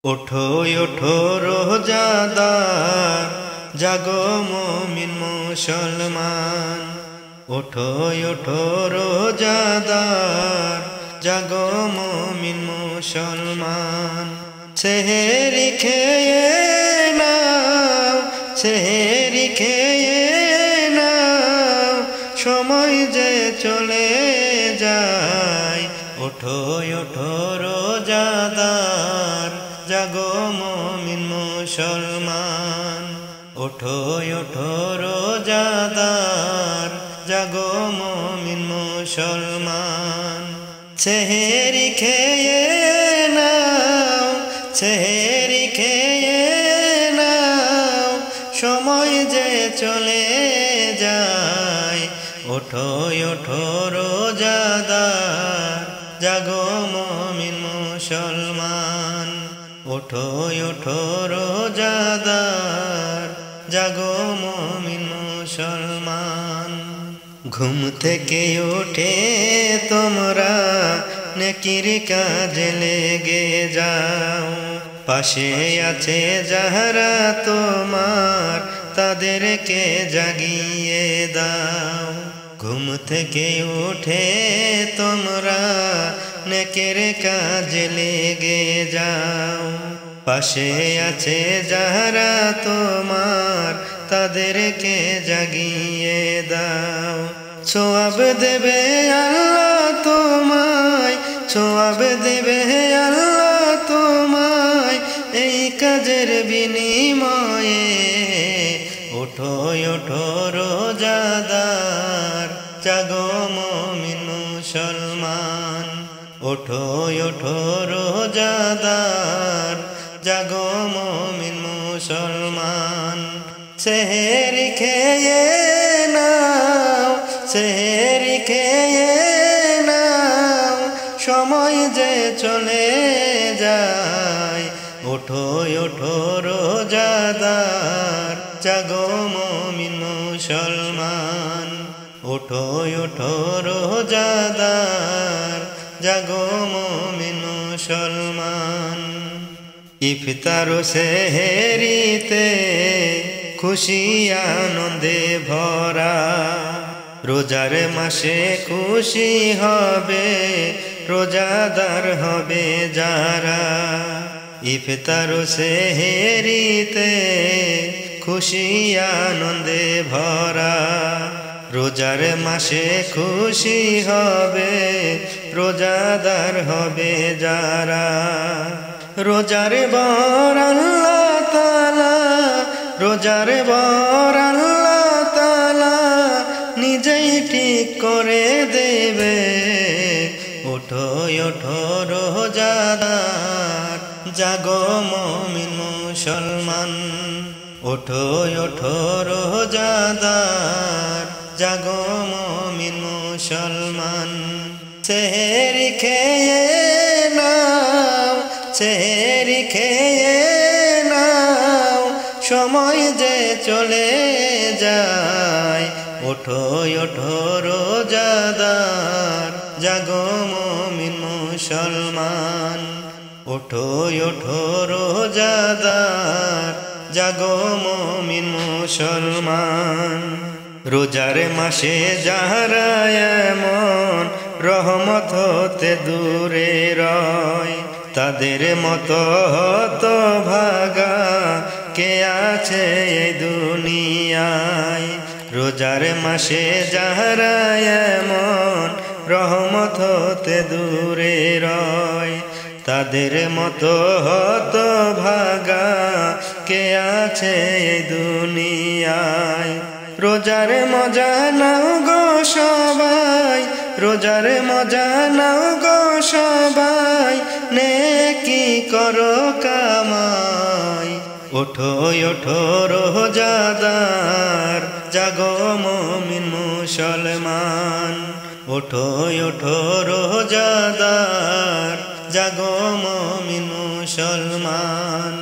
ওঠো ওঠো রোজাদার, জাগো মুমিন মুসলমান। ওঠো ওঠো রোজাদার, জাগো মুমিন মুসলমান। সেহেরি খেয়ে নাও, সেহেরি খেয়ে নাও, সময় যে চলে যায়। ওঠো ওঠো রোজাদার, জাগো মুমিন মুসলমান। ওঠো ওঠো রোজাদার, জাগো মুমিন মুসলমান। সেহেরি খেয়ে নাও, সেহেরি খেয়ে নাও, সময় যে চলে যায়। ওঠো ওঠো রোজাদার, জাগো মুমিন মুসলমান। ওঠো ওঠো রোজাদার, জাগো মুমিন মুসলমান। ঘুম থেকে উঠে তোমরা নেকির কাজে লেগে যাও। পাশে আছে যাহারা তোমার, তাদেরকে জাগিয়ে দাও। ঘুম থেকে উঠে তোমরা নেকের কাজে লেগে যাও। পাশে আছে যাহারা তোমার, তাদেরকে জাগিয়ে দাও। সওয়াব দেবে আল্লাহ তোমায়, সওয়াব দেবে আল্লাহ তোমায়, এই কাজের বিনিময়ে। ওঠো ওঠো রোজাদার, জাগো মুমিন মুসলমান। ওঠো ওঠো রোজাদার, জাগো মুমিন মুসলমান। সেহেরি খেয়ে নাও, সেহেরি খেয়ে নাও, সময় যে চলে যায়। ওঠো ওঠো রোজাদার, জাগো মুমিন মুসলমান। ওঠো ওঠো রোজাদার, জাগো মুমিন মুসলমান। ইফতার সেহেরিতে খুশি আনন্দে ভরা, রোজার মাসে খুশি হবে, রোজাদার হবে যারা। ইফতার সেহেরিতে খুশি আনন্দে ভরা, রোজার মাসে খুশি হবে, রোজাদার হবে যারা। রোজার বর আল্লাহ তাআলা, রোজার বর আল্লাহ তাআলা নিজেই ঠিক করে দেবে। ওঠো ওঠো রোজাদার, জাগো মুমিন মুসলমান। ওঠো ওঠো রোজাদার, জাগো মুমিন মুসলমান। সেহেরি খেয়ে নাও, সেহেরি খেয়ে নাও, সময় যে চলে যায়। ওঠো ওঠো রোজাদার, জাগো মুমিন মুসলমান। ওঠো ওঠো রোজাদার, জাগো মুমিন মুসলমান। রোজার মাসে যাহারা এমন রহমত হতে দূরে রয়, তাদের মতো হতভাগা কে আছে এই দুনিয়ায়। রোজার মাসে যাহারা এমন রহমত হতে দূরে রয়, তাদের মতো হতভাগা কে আছে এই দুনিয়ায়। রোজার মজা নাও গো সবাই, রোজার মজা নাও গো সবাই, নেকি করো কামাই। ওঠো ওঠো রোজাদার, জাগো মুমিন মুসলমান। ওঠো ওঠো রোজাদার, জাগো মুমিন মুসলমান।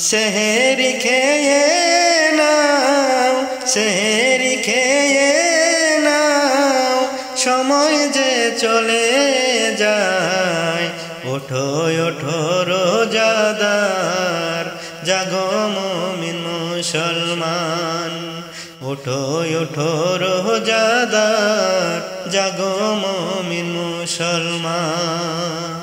সেহেরি খেয়ে নাও, সেহেরি খেয়ে নাও, সময় যে চলে যায়। ওঠো ওঠো রোজাদার জাগো মুমিন মুসলমান ওঠো ওঠো রোজাদার জাগো মুমিন মুসলমান